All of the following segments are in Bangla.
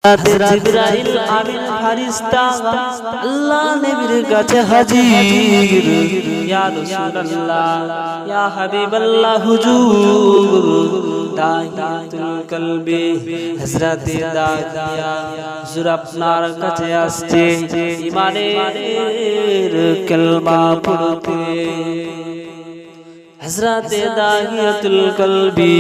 হযরত জিবরাইল আমিন ফেরেশতা আল্লাহ নবীর কাছে হাজির। ইয়া রাসূলুল্লাহ ইয়া হাবিবাল্লাহ হুজুর দাহিয়াতুল কলবি হযরত দাহিয়া হুজুর আপনার কাছে আসছে ঈমানের কালমা পড়তে। হযরত দাহিয়াতুল কলবি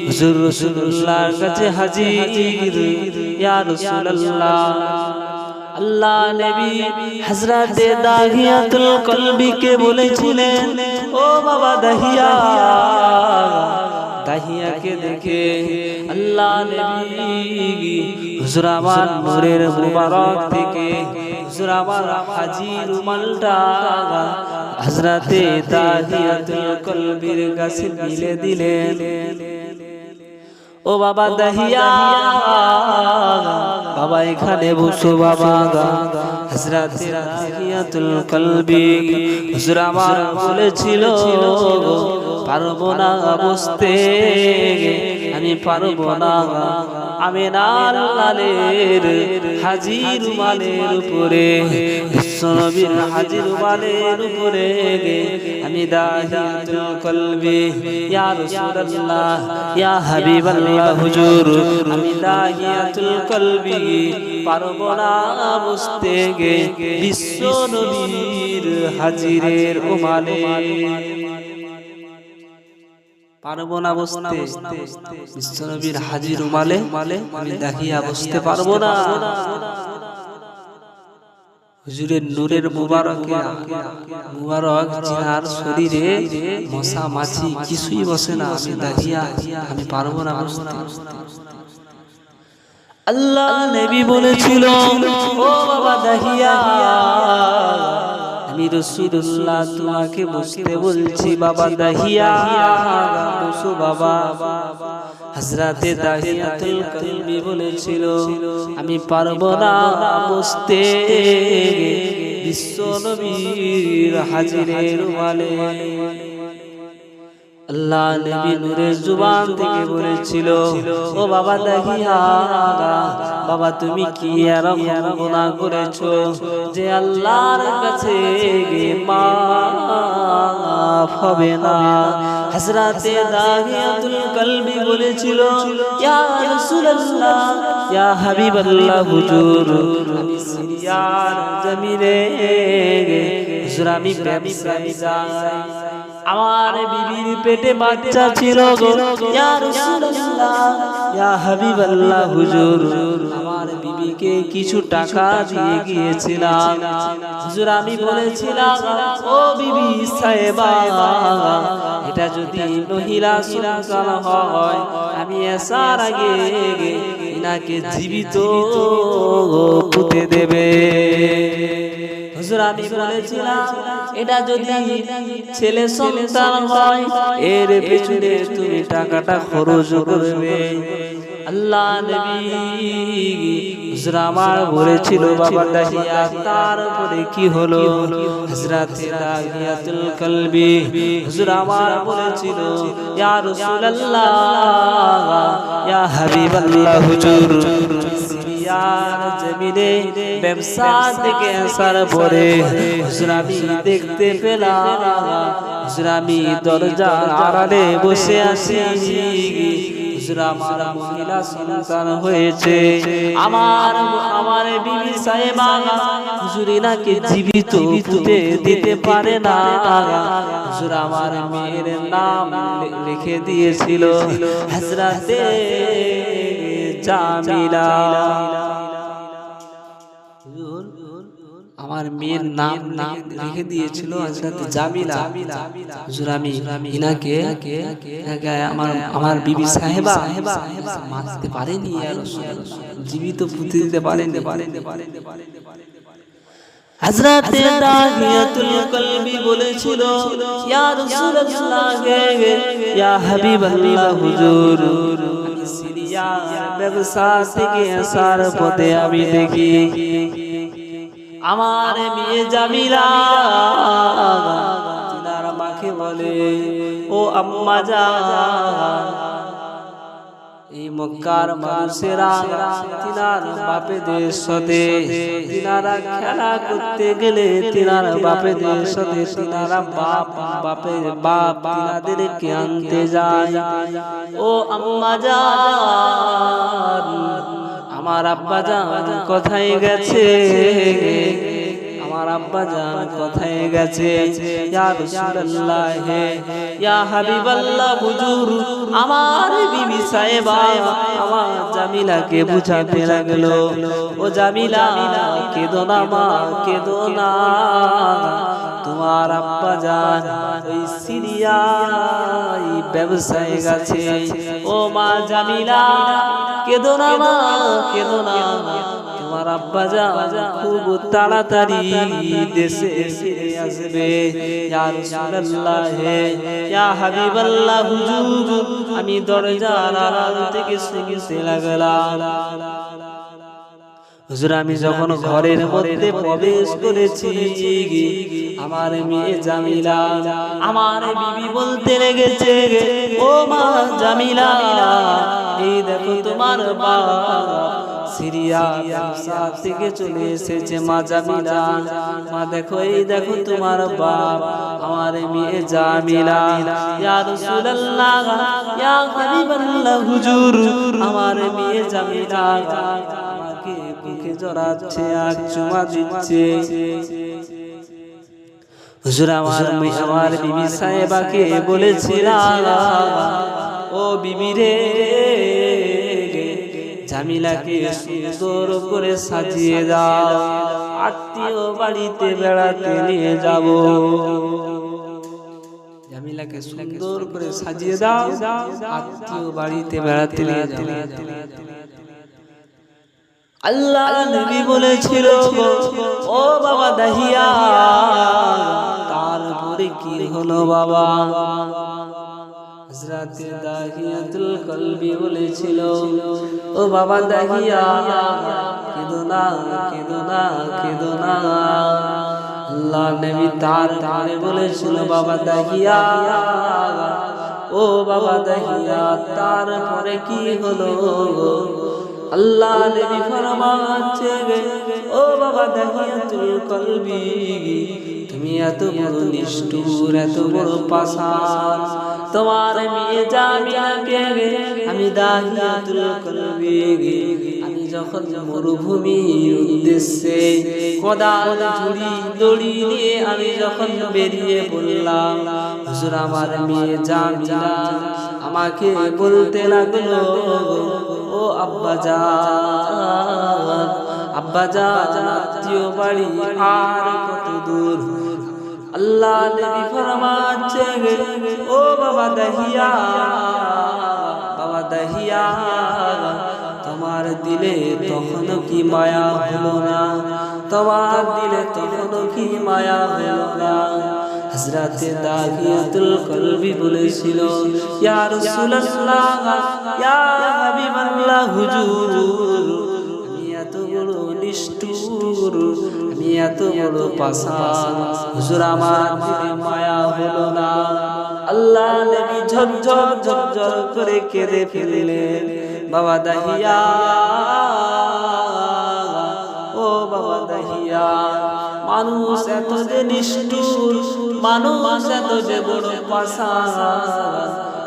হুজুর রাসূলুল্লাহর কাছে হাজির। ইয়া রাসূলুল্লাহ আল্লাহ নবী হযরত দাহিয়াতুল কলবিকে বলেছিলেন, ও বাবা দাহিয়া। দাহিয়াকে দেখে আল্লাহ নবী হুজুর আমার নূরের মুবারক থেকে হুজুর আমার হাজী রুমালটা হযরত দাহিয়াতুল কলবির কাছে মিলে দিলেন। ও বাবা দাহিয়া, বাবা এখানে বসো বাবা। হযরত দাহিয়াতুল কলবি হুজুর আমার বলেছিল, পারবো না বসতে, আমি পারবো না। আমিনার লালের হাজী রুমালের উপরে, বিশ্বনবীর হাজী রুমালের উপরে আমি দাহিয়াতুল কলবি ইয়া রাসূলুল্লাহ ইয়া হাবিবাল্লাহ হুজুর, আমি দাহিয়াতুল কলবি পারবো না বসতে গে বিশ্বনবীর হাজিরের রুমালে। পারবো না বসতে, বিশ্বনবীর হাজী রুমালে আমি দাহিয়া বসতে পারবো না। হুজুরের নূরের মুবারক যার শরীরে মশা মাছি কিছুই বসে না, আমি দাহিয়া আমি পারবো না বসতে। আল্লাহ নবী বলেছিল, ও বাবা দাহিয়া, আমি রাসূলুল্লাহ তোমাকে বসতে বলছি বাবা দাহিয়া, বসো বাবা। হযরত দাহিয়াতুল কলবি বলেছিল, আমি পারবো না বসতে বিশ্বনবীর হাজিরের রুমালে। আল্লাহ নবী নূরের জুবান থেকে বলেছিল, ও বাবা দাহিয়া, বাবা তুমি কি এরকম গুনাহ করেছো যে আল্লাহর কাছে মাফ হবে না? হযরত দাহিয়াতুল কলবি বলেছিল, ইয়া রাসূলুল্লাহ ইয়া হাবিবাল্লাহ হুজুর, আমি সিরিয়ার জমিনে হুজুর আমি ব্যবসায় যাই, আমার বিবির পেটে বাচ্চা ছিল গো ইয়া রাসূলুল্লাহ ইয়া হাবিবাল্লাহ হুজুর, আমার বিবিকে কিছু টাকা দিয়ে গিয়েছিলাম হুজুর। আমি বলেছিলাম, ও বিবি সাহেবা, এটা যদি মহিলা সন্তান হয় আমি আসার আগে ইনাকে জীবিত পুঁতে দেবে। হুজুর আমি বলেছিলাম, এটা যদি ছেলে সন্তান হয় এর পেছনে তুমি টাকাটা খরচ করবে। আল্লাহ নবী হুজুর আমার বলেছিল, বাবা দাহিয়া, তারপরে কি হলো? হযরত দাহিয়াতুল কলবি হুজুর আমার বলেছিল, ইয়া রাসূলুল্লাহ ইয়া হাবিবাল্লাহ হুজুর, সিরিয়ার জমিনে ব্যবসা থেকে আসার পরে হুজুর আমি দেখতে পেলাম, হুজুর আমি দরজার আড়ালে বসে আছি, হুজুর আমার মহিলা সন্তান হয়েছে, আমার বিবি সাহেবা হুজুর এনাকে জীবিত পুঁতে দিতে পারে না। হুজুর আমার মেয়ের নাম লিখে দিয়েছিল হযরত জামিলা। আমার মেয়ের নাম লিখে দিয়েছিল হযরত জামিলা। হুজুর আমি ইনাকে আমার বিবি সাহেবা মারতে পারেনি, জীবিত পুঁতে দিতে পারেনি। হযরত দাহিয়াতুল কলবি বলেছিল, ইয়া রাসূলুল্লাহ ইয়া হাবিবাল্লাহ হুজুর, আমি সিরিয়ার ব্যবসা থেকে আসার পথে আমি দেখি আমার মেয়ে জামিলা তিনার মাকে বলে, ও আম্মা জান, এই মক্কার মানুষেরা তিনার বাপেদের সাথে তিনারা খেলা করতে গেলে তিনার বাপেদের সাথে তিনারা বাপের বাপ তিনাদেরকে আনতে যায়। ও আম্মা জান, আমার আব্বা জান কোথায় গেছে? আমার আব্বা জান কোথায় গেছে? ইয়া রাসূলুল্লাহ, ইয়া হাবিবাল্লাহ, হুজুর আমার বিবি সাহেবা আমার জামিলাকে বুঝাতে লাগলো, ও জামিলা কেঁদো না মা, কেঁদো না, তোমার আব্বা জান ওই সিরিয়ায় ব্যবসায় গেছে। ও মা জামিলা কেঁদো না মা, কেঁদো না, তোমার আব্বা জান খুব তাড়াতাড়ি দেশে ফিরে আসবে। ইয়া রাসূলুল্লাহ, ইয়া হাবিবাল্লাহ, হুজুর আমি দরজার আড়াল থেকে শুনতে লাগলাম। হুজুর আমি যখন ঘরের মধ্যে প্রবেশ করেছি, আমার মেয়ে জামিলা আমার বিবি বলতে লেগেছে, ও মা জামিলা, এই দেখো তোমার বাবা সিরিয়া ব্যবসা থেকে চলে এসেছে। মা জামিলা, মা দেখো, এই দেখো তোমার বাপ আমার মেয়ে জামিলা। ইয়া রাসূলুল্লাহ, ইয়া হাবিবাল্লাহ, হুজুর আমার মেয়ে জামিলা আমাকে বুকে জড়াচ্ছে আর চুমা দিচ্ছে। হুজুর আমার বিবি সাহেবাকে বলেছিলাম, ও বিবি রে, জামিলাকে সুন্দর করে সাজিয়ে দাও, আত্মীয় বাড়িতে বেড়াতে নিয়ে যাব। জামিলাকে সুন্দর করে সাজিয়ে দাও, আত্মীয় বাড়িতে বেড়াতে নিয়ে যাব। আল্লাহ নবী বলেছিল, ও বাবা দাহিয়া, তারপরে কি হলো বাবা? হযরত দাহিয়াতুল কলবি বলেছিল, ও বাবা দাহিয়া কেঁদো না, কেঁদো না, কেঁদো না। আল্লাহ নবী তারপরে বলেছিল, বাবা দাহিয়া, ও বাবা দাহিয়া তারপরে কি হলো? আল্লাহ নবী ফরমাচ্ছে, ও বাবা দাহিয়াতুল কলবি, তুমি এত বড় নিষ্ঠুর, এত বড় পাষাণ, তোমার মেয়ে জামিলাকে আমি দাহিয়াতুল কলবি আমি যখন মরুভূমির উদ্দেশ্যে কোদাল ঝুড়ি দড়ি নিয়ে আমি যখন বেরিয়ে পড়লাম, হুজুর আমার মেয়ে জামিলা আমাকে বলতে লাগলো, ও আব্বা জান, আব্বা জান আত্মীয় বাড়ি আর কত দূর? আল্লাহ নবী ফরমাচ্ছে, ও বাবা দাহিয়া, বাবা দাহিয়া, তোমার দিলে তখনো কি মায়া হলো না? তোমার দিলে তখনো কি মায়া হলো না? হযরত দাহিয়াতুল কলবি বলেছিল, ইয়া রাসূলুল্লাহ, ইয়া হাবিবাল্লাহ, হুজুর আমি এত বড় নিষ্ঠুর, আমি এত বড় পাষাণ, হুজুর আমার দিলে মায়া হলো না। আল্লাহ নবী ঝরঝর ঝরঝর করে কেঁদে ফেললেন। বাবা দাহিয়া, ও বাবা দাহিয়া, মানুষ এত যে নিষ্ঠুর, মানুষ এত যে বড় পাষাণ,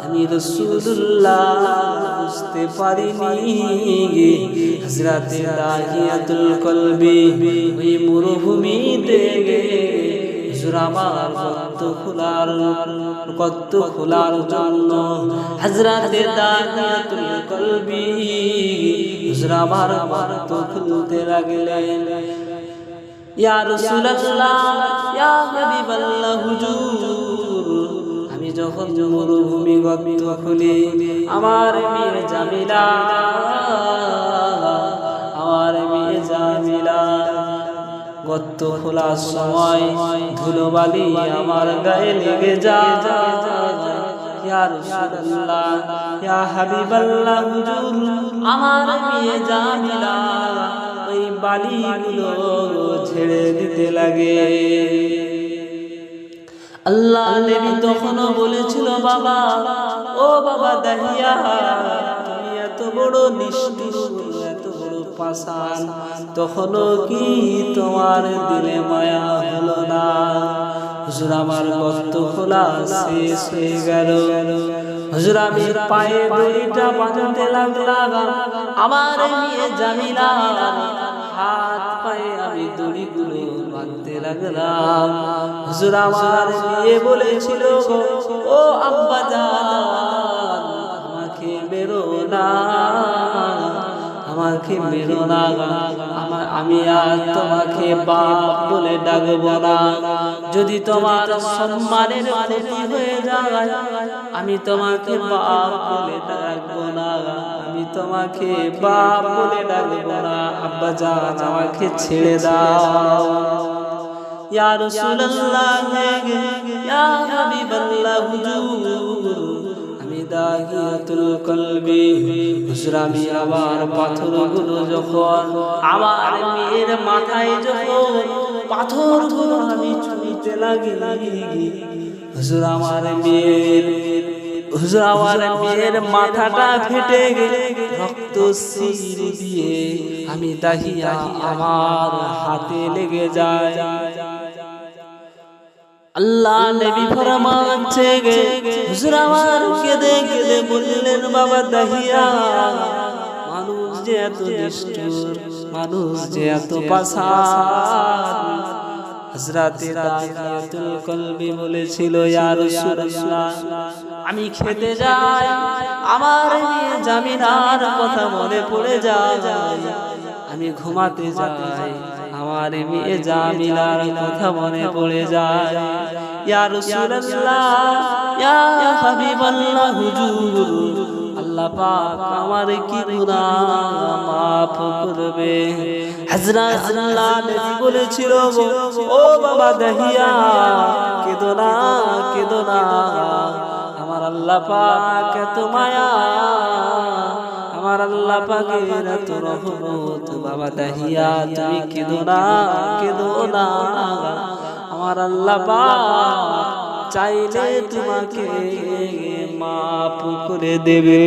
আমি রাসূলুল্লাহ বুঝতে পারিনি। হযরত দাহিয়াতুল কলবি ওই মরুভূমিতে হুজুর আমার গর্ত খোলার জন্য হযরত দাহিয়াতুল কলবি হুজুর আমার গর্ত খুলতে লাগলেন। ইয়া রাসূলুল্লাহ, ইয়া হাবিবাল্লাহ, হুজুর আমি যখন মরুভূমি গর্ত খুলি, আমার মেয়ে জামিলা, আমার মেয়ে জামিলা গর্ত খোলার সময় ধুলোবালি আমার গায়ে লেগে যায়। ইয়া রাসূলুল্লাহ, ইয়া হাবিবাল্লাহ, হুজুর আমার মেয়ে জামিলা ওই বালিগুলো ছেড়ে দিতে লাগে। আল্লাহ নবী তখনও বলেছিল, বাবা, ও বাবা দাহিয়া, তুমি এত এত বড় নিষ্ঠুর, এত বড় পাষাণ, তখনও কি তোমার দিলে মায়া হলো না? হুজুর আমার গর্ত খোলা শেষ হয়ে গেল। হুজুর আমি পায়ে দড়িটা বাঁধতে লাগলাম, আমার মেয়ে জামিলা হাত পায়ে আমি দড়িগুলো বাঁধতে লাগলাম। হুজুর আমার মেয়ে বলেছিল, ও আব্বা জান আমাকে মেরো না, আমাকে মেরো না, আমি আর তোমাকে বাপ বলে ডাকবো না। যদি তোমার সম্মানের ক্ষতি হয়ে যায় আমি তোমাকে বাপ বলে ডাকবো না, আমি তোমাকে বাপ বলে ডাকবো না। আব্বা জান আমাকে ছেড়ে দাও। ইয়া রাসূলুল্লাহ, ইয়া হাবিবাল্লাহ, হুজুর আমি দাহিয়াতুল কলবি। হুজুর আমি আবার পাথরগুলো যখন আমার মেয়ের মাথায় যখন পাথরগুলো আমি ছুঁতে লাগি, হুজুর আমার মেয়ের মাথাটা ফেটে গেলে রক্ত সির দিয়ে আমি দাহিয়া আমার হাতে লেগে যায়। আল্লাহ নবী ফরমাচ্ছে, হুজুর আমার কেঁদে কেঁদে বললেন, বাবা দাহিয়া মানুষ যে এত নিষ্ঠুর, মানুষ যে এত পাষাণ। হযরতে দাহিয়াতুল কলবি বলেছিল, ইয়া রাসূলুল্লাহ আমি খেতে যাই, আমার মেয়ে জামিনার কথা মনে পড়ে যায়, আমি ঘুমাতে যাই, আমার মেয়ে জামিলার কথা মনে পড়ে যায়। ইয়া রাসূলুল্লাহ, ইয়া হাবিবাল্লাহ, হুজুর আল্লাহ পাক আমার কি গুনাহ মাফ করবে। হযরত আল্লাহ নবী বলেছিল, ও বাবা দাহিয়া কেঁদো না, কেঁদো না, আমার আল্লাহ পাক এত মায়া, আমার আল্লাহ পাকের এত রহমত। বাবা দাহিয়া তুমি কেঁদো না, কেঁদো না, আমার আল্লাহ পাক চাইলে তোমাকে মাফ করে দেবে।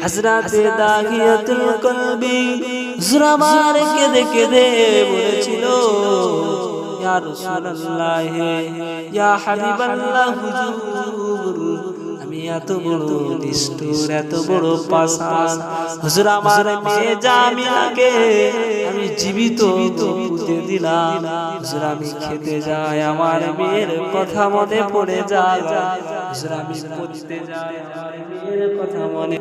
হযরতে দাহিয়াতুল কলবি হুজুর আমার কেঁদে কেঁদে বলেছিল, ইয়া রাসূলুল্লাহ, ইয়া হাবিবাল্লাহ, হুজুর আমি এত বড় নিষ্ঠুর, এত বড় পাষাণ। হুজুর আমার মেয়ে জামিলাকে আমি জীবিত পুঁতে দিলাম। হুজুর আমি খেতে যাই, আমার মেয়ের কথা মনে পড়ে যায়। হুজুর আমি পড়তে যাই, আমার মেয়ের কথা মনে